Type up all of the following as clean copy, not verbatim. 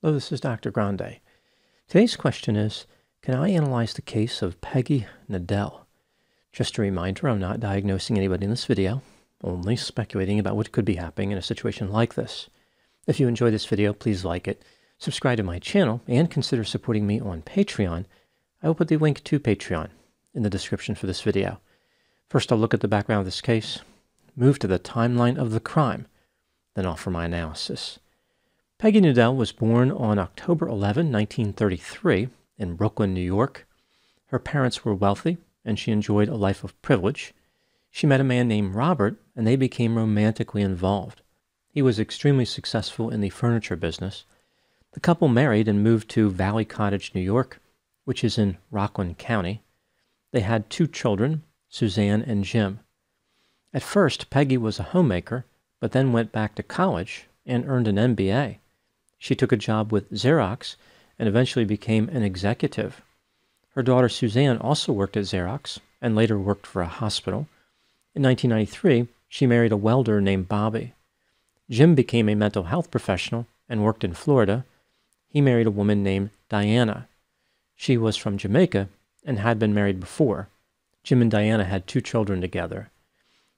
Hello, this is Dr. Grande. Today's question is, can I analyze the case of Peggy Nadell? Just a reminder, I'm not diagnosing anybody in this video, only speculating about what could be happening in a situation like this. If you enjoy this video, please like it, subscribe to my channel, and consider supporting me on Patreon. I will put the link to Patreon in the description for this video. First, I'll look at the background of this case, move to the timeline of the crime, then offer my analysis. Peggy Nadell was born on October 11, 1933, in Brooklyn, New York. Her parents were wealthy, and she enjoyed a life of privilege. She met a man named Robert, and they became romantically involved. He was extremely successful in the furniture business. The couple married and moved to Valley Cottage, New York, which is in Rockland County. They had 2 children, Suzanne and Jim. At first, Peggy was a homemaker, but then went back to college and earned an MBA. She took a job with Xerox and eventually became an executive. Her daughter Suzanne also worked at Xerox and later worked for a hospital. In 1993, she married a welder named Bobby. Jim became a mental health professional and worked in Florida. He married a woman named Diana. She was from Jamaica and had been married before. Jim and Diana had 2 children together.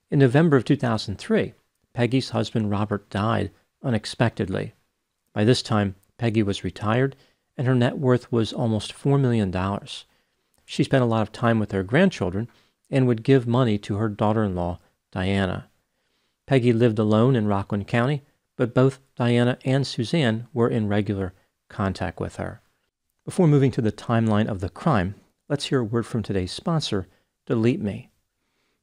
In November of 2003, Peggy's husband Robert died unexpectedly. By this time, Peggy was retired, and her net worth was almost $4 million. She spent a lot of time with her grandchildren and would give money to her daughter-in-law, Diana. Peggy lived alone in Rockland County, but both Diana and Suzanne were in regular contact with her. Before moving to the timeline of the crime, let's hear a word from today's sponsor, Delete Me.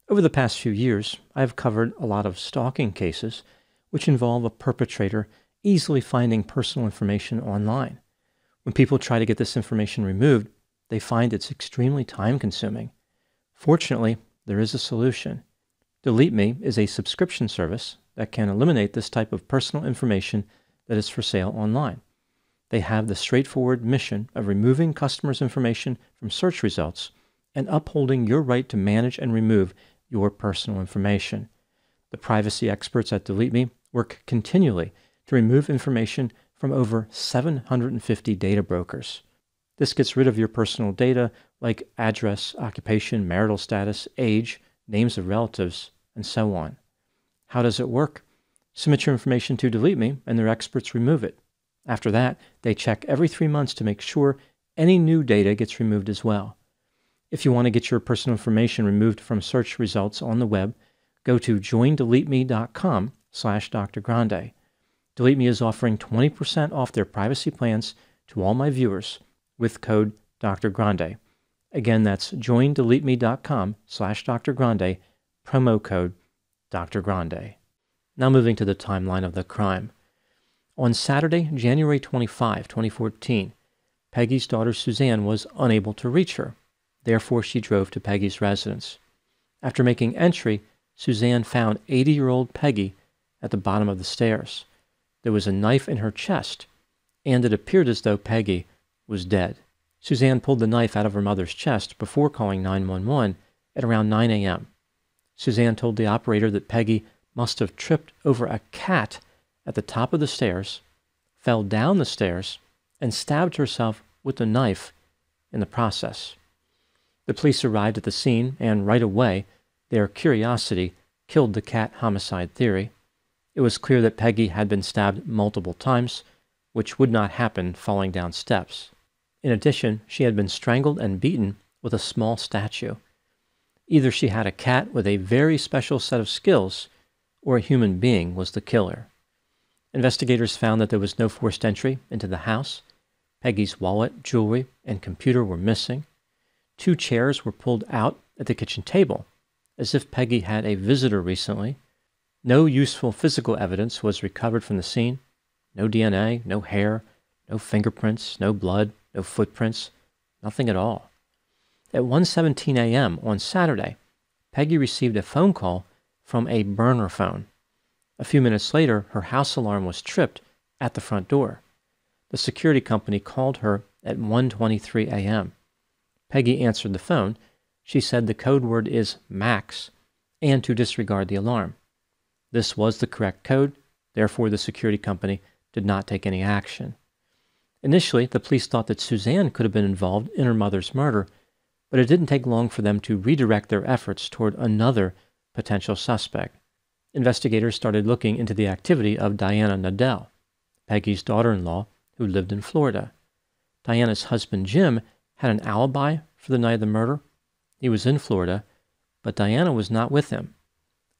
Over the past few years, I have covered a lot of stalking cases, which involve a perpetrator easily finding personal information online. When people try to get this information removed, they find it's extremely time-consuming. Fortunately, there is a solution. Delete Me is a subscription service that can eliminate this type of personal information that is for sale online. They have the straightforward mission of removing customers' information from search results and upholding your right to manage and remove your personal information. The privacy experts at Delete Me work continually to remove information from over 750 data brokers. This gets rid of your personal data like address, occupation, marital status, age, names of relatives, and so on. How does it work? Submit your information to Delete Me and their experts remove it. After that, they check every 3 months to make sure any new data gets removed as well. If you want to get your personal information removed from search results on the web, go to joindeleteme.com/drgrande. Delete Me is offering 20% off their privacy plans to all my viewers with code Dr. Grande. Again, that's joindeleteme.com/drgrande, promo code Dr. Grande. Now moving to the timeline of the crime. On Saturday, January 25, 2014, Peggy's daughter Suzanne was unable to reach her. Therefore, she drove to Peggy's residence. After making entry, Suzanne found 80-year-old Peggy at the bottom of the stairs. There was a knife in her chest, and it appeared as though Peggy was dead. Suzanne pulled the knife out of her mother's chest before calling 911 at around 9 a.m. Suzanne told the operator that Peggy must have tripped over a cat at the top of the stairs, fell down the stairs, and stabbed herself with the knife in the process. The police arrived at the scene, and right away, their curiosity killed the cat homicide theory. It was clear that Peggy had been stabbed multiple times, which would not happen falling down steps. In addition, she had been strangled and beaten with a small statue. Either she had a cat with a very special set of skills, or a human being was the killer. Investigators found that there was no forced entry into the house. Peggy's wallet, jewelry, and computer were missing. 2 chairs were pulled out at the kitchen table, as if Peggy had a visitor recently. No useful physical evidence was recovered from the scene. No DNA, no hair, no fingerprints, no blood, no footprints, nothing at all. At 1:17 a.m. on Saturday, Peggy received a phone call from a burner phone. A few minutes later, her house alarm was tripped at the front door. The security company called her at 1:23 a.m. Peggy answered the phone. She said the code word is Max and to disregard the alarm. This was the correct code, therefore the security company did not take any action. Initially, the police thought that Suzanne could have been involved in her mother's murder, but it didn't take long for them to redirect their efforts toward another potential suspect. Investigators started looking into the activity of Diana Nadell, Peggy's daughter-in-law, who lived in Florida. Diana's husband, Jim, had an alibi for the night of the murder. He was in Florida, but Diana was not with him.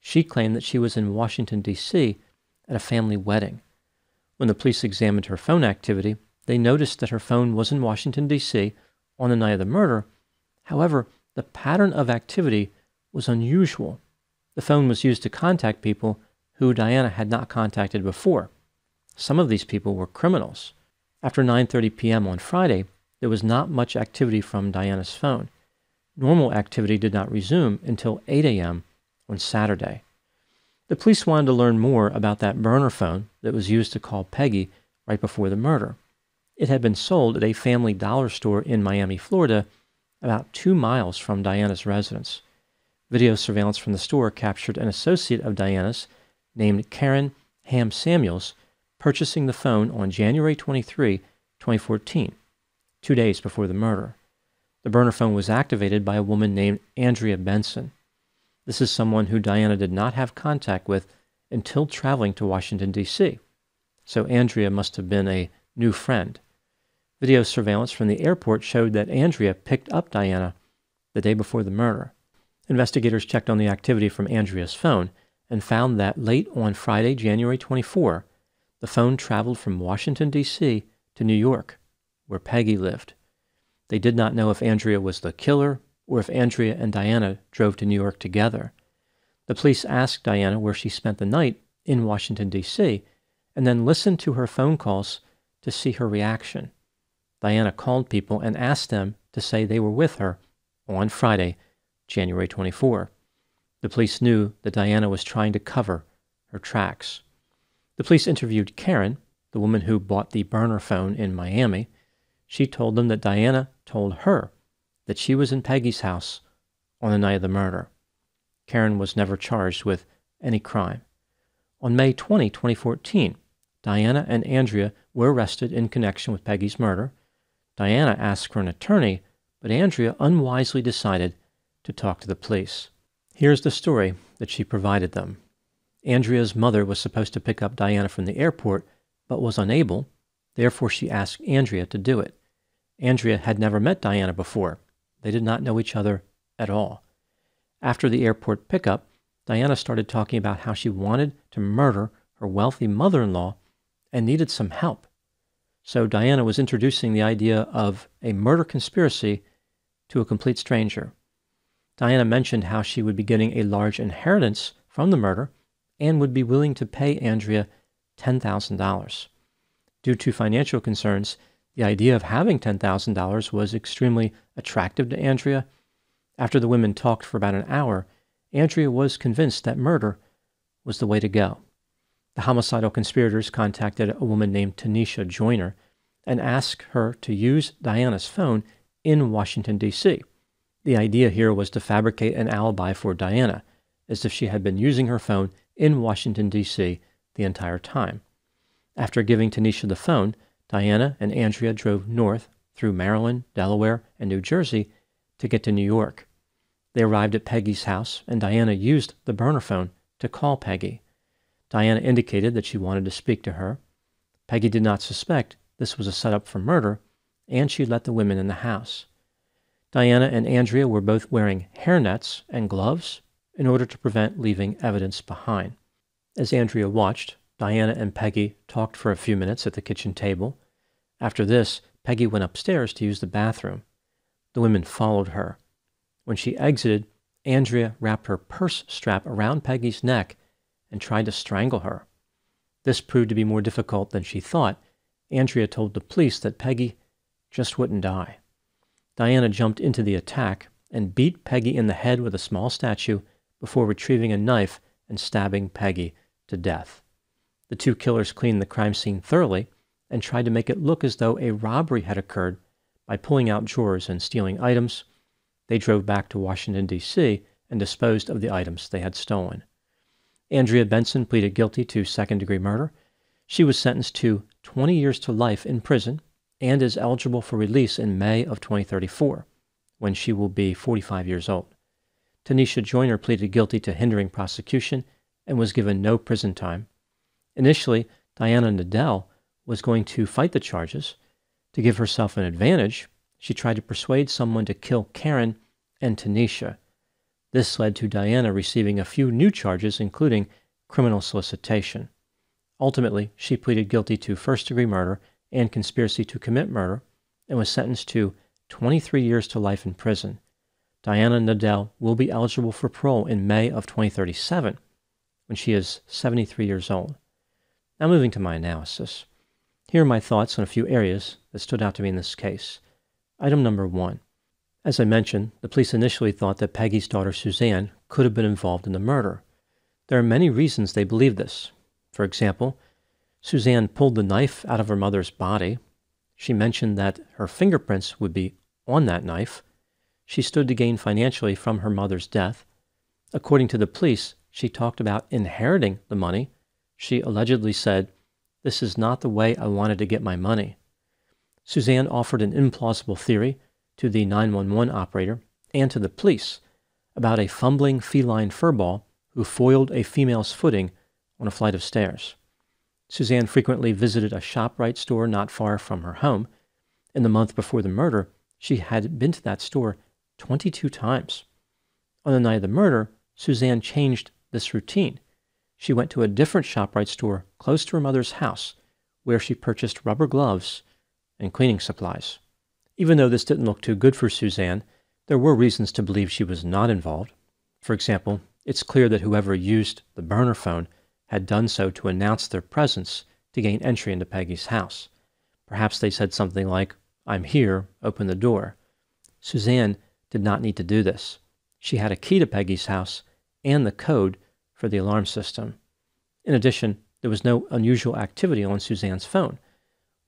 She claimed that she was in Washington, D.C. at a family wedding. When the police examined her phone activity, they noticed that her phone was in Washington, D.C. on the night of the murder. However, the pattern of activity was unusual. The phone was used to contact people who Diana had not contacted before. Some of these people were criminals. After 9:30 p.m. on Friday, there was not much activity from Diana's phone. Normal activity did not resume until 8 a.m. on Saturday. The police wanted to learn more about that burner phone that was used to call Peggy right before the murder. It had been sold at a family dollar store in Miami, Florida, about 2 miles from Diana's residence. Video surveillance from the store captured an associate of Diana's named Karen Ham Samuels purchasing the phone on January 23, 2014, 2 days before the murder. The burner phone was activated by a woman named Andrea Benson. This is someone who Diana did not have contact with until traveling to Washington, D.C., so Andrea must have been a new friend. Video surveillance from the airport showed that Andrea picked up Diana the day before the murder. Investigators checked on the activity from Andrea's phone and found that late on Friday, January 24, the phone traveled from Washington, D.C. to New York, where Peggy lived. They did not know if Andrea was the killer or if Andrea and Diana drove to New York together. The police asked Diana where she spent the night in Washington, D.C., and then listened to her phone calls to see her reaction. Diana called people and asked them to say they were with her on Friday, January 24. The police knew that Diana was trying to cover her tracks. The police interviewed Karen, the woman who bought the burner phone in Miami. She told them that Diana told her that she was in Peggy's house on the night of the murder. Karen was never charged with any crime. On May 20, 2014, Diana and Andrea were arrested in connection with Peggy's murder. Diana asked for an attorney, but Andrea unwisely decided to talk to the police. Here's the story that she provided them. Andrea's mother was supposed to pick up Diana from the airport, but was unable. Therefore, she asked Andrea to do it. Andrea had never met Diana before. They did not know each other at all. After the airport pickup, Diana started talking about how she wanted to murder her wealthy mother-in-law and needed some help. So Diana was introducing the idea of a murder conspiracy to a complete stranger. Diana mentioned how she would be getting a large inheritance from the murder and would be willing to pay Andrea $10,000. Due to financial concerns, the idea of having $10,000 was extremely attractive to Andrea. After the women talked for about an hour, Andrea was convinced that murder was the way to go. The homicidal conspirators contacted a woman named Tanisha Joyner and asked her to use Diana's phone in Washington, D.C. The idea here was to fabricate an alibi for Diana, as if she had been using her phone in Washington, D.C. the entire time. After giving Tanisha the phone, Diana and Andrea drove north through Maryland, Delaware, and New Jersey to get to New York. They arrived at Peggy's house, and Diana used the burner phone to call Peggy. Diana indicated that she wanted to speak to her. Peggy did not suspect this was a setup for murder, and she let the women in the house. Diana and Andrea were both wearing hairnets and gloves in order to prevent leaving evidence behind. As Andrea watched, Diana and Peggy talked for a few minutes at the kitchen table. After this, Peggy went upstairs to use the bathroom. The women followed her. When she exited, Andrea wrapped her purse strap around Peggy's neck and tried to strangle her. This proved to be more difficult than she thought. Andrea told the police that Peggy just wouldn't die. Diana jumped into the attack and beat Peggy in the head with a small statue before retrieving a knife and stabbing Peggy to death. The two killers cleaned the crime scene thoroughly and tried to make it look as though a robbery had occurred by pulling out drawers and stealing items. They drove back to Washington, D.C. and disposed of the items they had stolen. Andrea Benson pleaded guilty to second-degree murder. She was sentenced to 20 years to life in prison and is eligible for release in May of 2034, when she will be 45 years old. Tanisha Joyner pleaded guilty to hindering prosecution and was given no prison time. Initially, Diana Nadell was going to fight the charges. To give herself an advantage, she tried to persuade someone to kill Karen and Tanisha. This led to Diana receiving a few new charges, including criminal solicitation. Ultimately, she pleaded guilty to first-degree murder and conspiracy to commit murder and was sentenced to 23 years to life in prison. Diana Nadell will be eligible for parole in May of 2037, when she is 73 years old. Now moving to my analysis. Here are my thoughts on a few areas that stood out to me in this case. Item number 1. As I mentioned, the police initially thought that Peggy's daughter Suzanne could have been involved in the murder. There are many reasons they believe this. For example, Suzanne pulled the knife out of her mother's body. She mentioned that her fingerprints would be on that knife. She stood to gain financially from her mother's death. According to the police, she talked about inheriting the money. She allegedly said, "This is not the way I wanted to get my money." Suzanne offered an implausible theory to the 911 operator and to the police about a fumbling feline furball who foiled a female's footing on a flight of stairs. Suzanne frequently visited a ShopRite store not far from her home. In the month before the murder, she had been to that store 22 times. On the night of the murder, Suzanne changed this routine. She went to a different ShopRite store close to her mother's house, where she purchased rubber gloves and cleaning supplies. Even though this didn't look too good for Suzanne, there were reasons to believe she was not involved. For example, it's clear that whoever used the burner phone had done so to announce their presence to gain entry into Peggy's house. Perhaps they said something like, "I'm here, open the door." Suzanne did not need to do this. She had a key to Peggy's house and the code for the alarm system. In addition, there was no unusual activity on Suzanne's phone.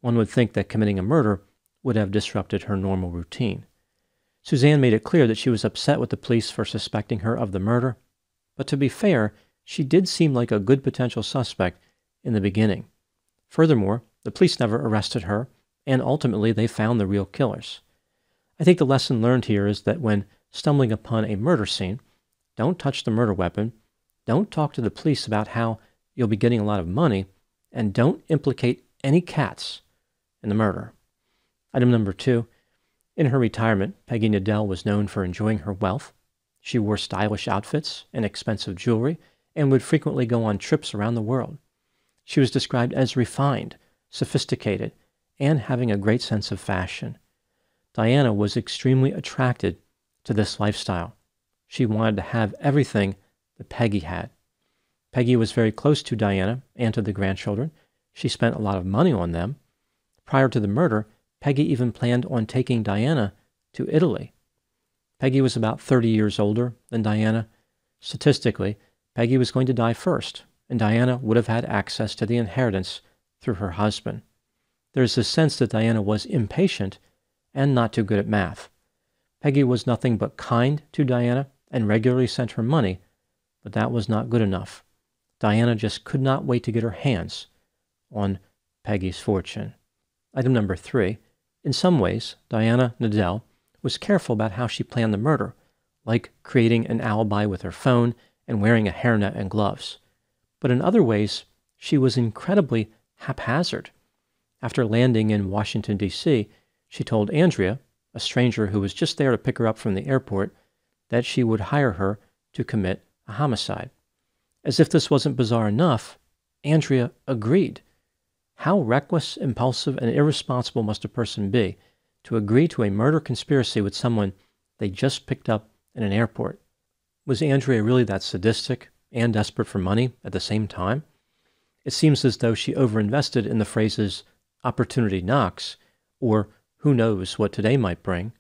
One would think that committing a murder would have disrupted her normal routine. Suzanne made it clear that she was upset with the police for suspecting her of the murder, but to be fair, she did seem like a good potential suspect in the beginning. Furthermore, the police never arrested her, and ultimately they found the real killers. I think the lesson learned here is that when stumbling upon a murder scene, don't touch the murder weapon, don't talk to the police about how you'll be getting a lot of money, and don't implicate any cats in the murder. Item number 2. In her retirement, Peggy Nadell was known for enjoying her wealth. She wore stylish outfits and expensive jewelry and would frequently go on trips around the world. She was described as refined, sophisticated, and having a great sense of fashion. Diana was extremely attracted to this lifestyle. She wanted to have everything that Peggy had. Peggy was very close to Diana and to the grandchildren. She spent a lot of money on them. Prior to the murder, Peggy even planned on taking Diana to Italy. Peggy was about 30 years older than Diana. Statistically, Peggy was going to die first, and Diana would have had access to the inheritance through her husband. There's a sense that Diana was impatient and not too good at math. Peggy was nothing but kind to Diana and regularly sent her money, but that was not good enough. Diana just could not wait to get her hands on Peggy's fortune. Item number 3. In some ways, Diana Nadell was careful about how she planned the murder, like creating an alibi with her phone and wearing a hairnet and gloves. But in other ways, she was incredibly haphazard. After landing in Washington, D.C., she told Andrea, a stranger who was just there to pick her up from the airport, that she would hire her to commit a homicide. As if this wasn't bizarre enough, Andrea agreed. How reckless, impulsive, and irresponsible must a person be to agree to a murder conspiracy with someone they just picked up in an airport? Was Andrea really that sadistic and desperate for money at the same time? It seems as though she overinvested in the phrases "opportunity knocks" or "who knows what today might bring."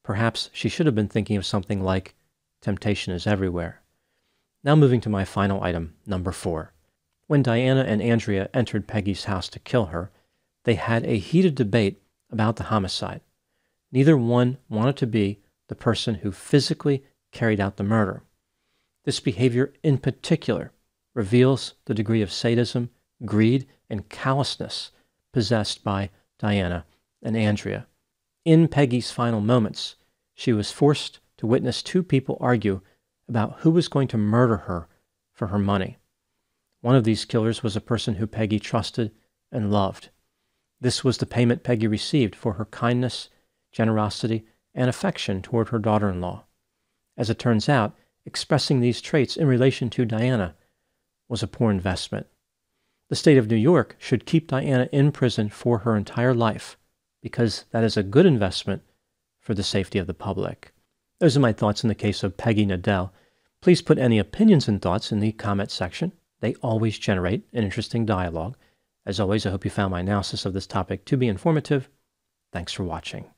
Perhaps she should have been thinking of something like "temptation is everywhere." Now moving to my final item, number 4. When Diana and Andrea entered Peggy's house to kill her, they had a heated debate about the homicide. Neither one wanted to be the person who physically carried out the murder. This behavior in particular reveals the degree of sadism, greed, and callousness possessed by Diana and Andrea. In Peggy's final moments, she was forced to witness two people argue about who was going to murder her for her money. One of these killers was a person who Peggy trusted and loved. This was the payment Peggy received for her kindness, generosity, and affection toward her daughter-in-law. As it turns out, expressing these traits in relation to Diana was a poor investment. The state of New York should keep Diana in prison for her entire life, because that is a good investment for the safety of the public. Those are my thoughts in the case of Peggy Nadell. Please put any opinions and thoughts in the comment section. They always generate an interesting dialogue. As always, I hope you found my analysis of this topic to be informative. Thanks for watching.